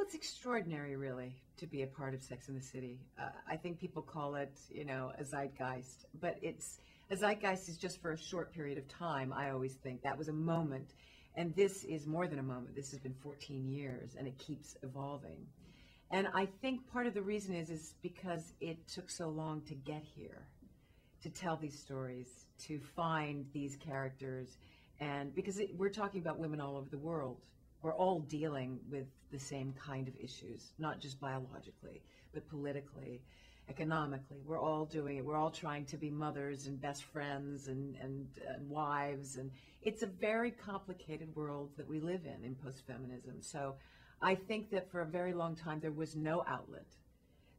Well, it's extraordinary, really, to be a part of Sex and the City. I think people call it, a zeitgeist, but a zeitgeist is just for a short period of time. I always think that was a moment, and this is more than a moment. This has been 14 years, and it keeps evolving. And I think part of the reason is because it took so long to get here, to tell these stories, to find these characters, and because we're talking about women all over the world. We're all dealing with the same kind of issues, not just biologically, but politically, economically. We're all doing it. We're all trying to be mothers and best friends and wives. And it's a very complicated world that we live in post-feminism. So I think that for a very long time, there was no outlet.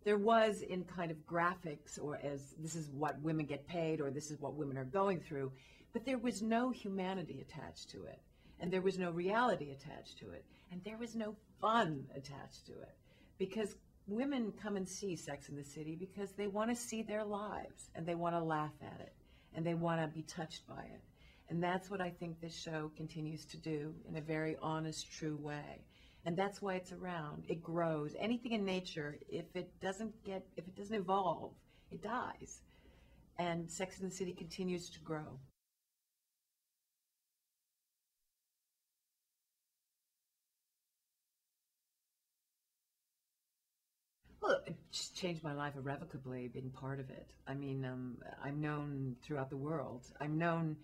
There was in kind of graphics, or as this is what women get paid, or this is what women are going through, but there was no humanity attached to it. And there was no reality attached to it. And there was no fun attached to it. Because women come and see Sex and the City because they want to see their lives, and they want to laugh at it, and they want to be touched by it. And that's what I think this show continues to do in a very honest, true way. And that's why it's around. It grows. Anything in nature, if it doesn't evolve, it dies. And Sex and the City continues to grow. Well, it just changed my life irrevocably, being part of it. I mean, I'm known throughout the world. I'm known.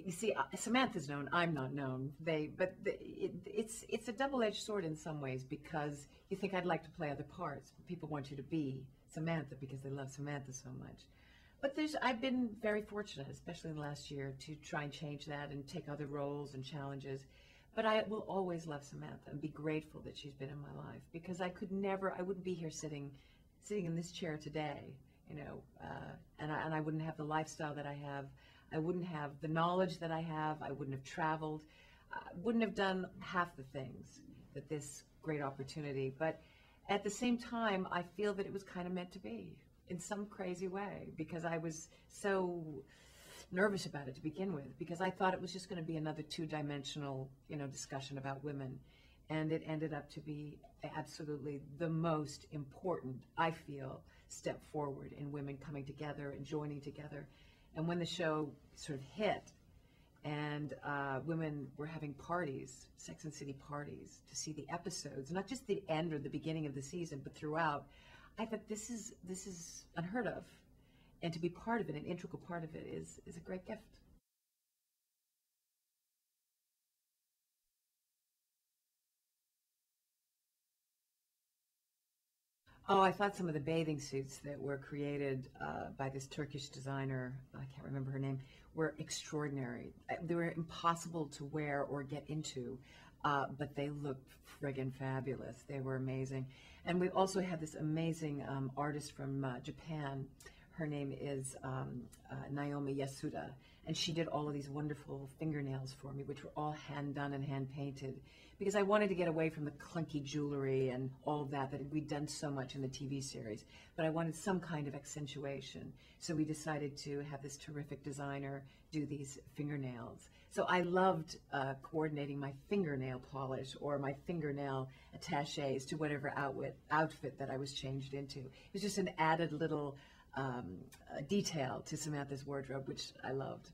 You see, Samantha's known. I'm not known. It's a double-edged sword in some ways, because you think I'd like to play other parts. People want you to be Samantha because they love Samantha so much. But I've been very fortunate, especially in the last year, to try and change that and take other roles and challenges. But I will always love Samantha and be grateful that she's been in my life, because I wouldn't be here sitting in this chair today, and I wouldn't have the lifestyle that I have. I wouldn't have the knowledge that I have. I wouldn't have traveled. I wouldn't have done half the things that this great opportunity. But at the same time, I feel that it was kind of meant to be in some crazy way, because I was so nervous about it to begin with, because I thought it was just going to be another two-dimensional, discussion about women. And it ended up to be absolutely the most important, I feel, step forward in women coming together and joining together. And when the show sort of hit, and women were having parties, Sex and City parties, to see the episodes, not just the end or the beginning of the season, but throughout, I thought this is unheard of. And to be part of it, an integral part of it, is a great gift. Oh, I thought some of the bathing suits that were created by this Turkish designer, I can't remember her name, were extraordinary. They were impossible to wear or get into, but they looked friggin' fabulous. They were amazing. And we also had this amazing artist from Japan. Her name is Naomi Yasuda, and she did all of these wonderful fingernails for me, which were all hand done and hand painted, because I wanted to get away from the clunky jewelry and all of that we'd done so much in the TV series, but I wanted some kind of accentuation. So we decided to have this terrific designer do these fingernails. So I loved coordinating my fingernail polish or my fingernail attaches to whatever outfit that I was changed into. It was just an added little detail to Samantha's wardrobe, which I loved.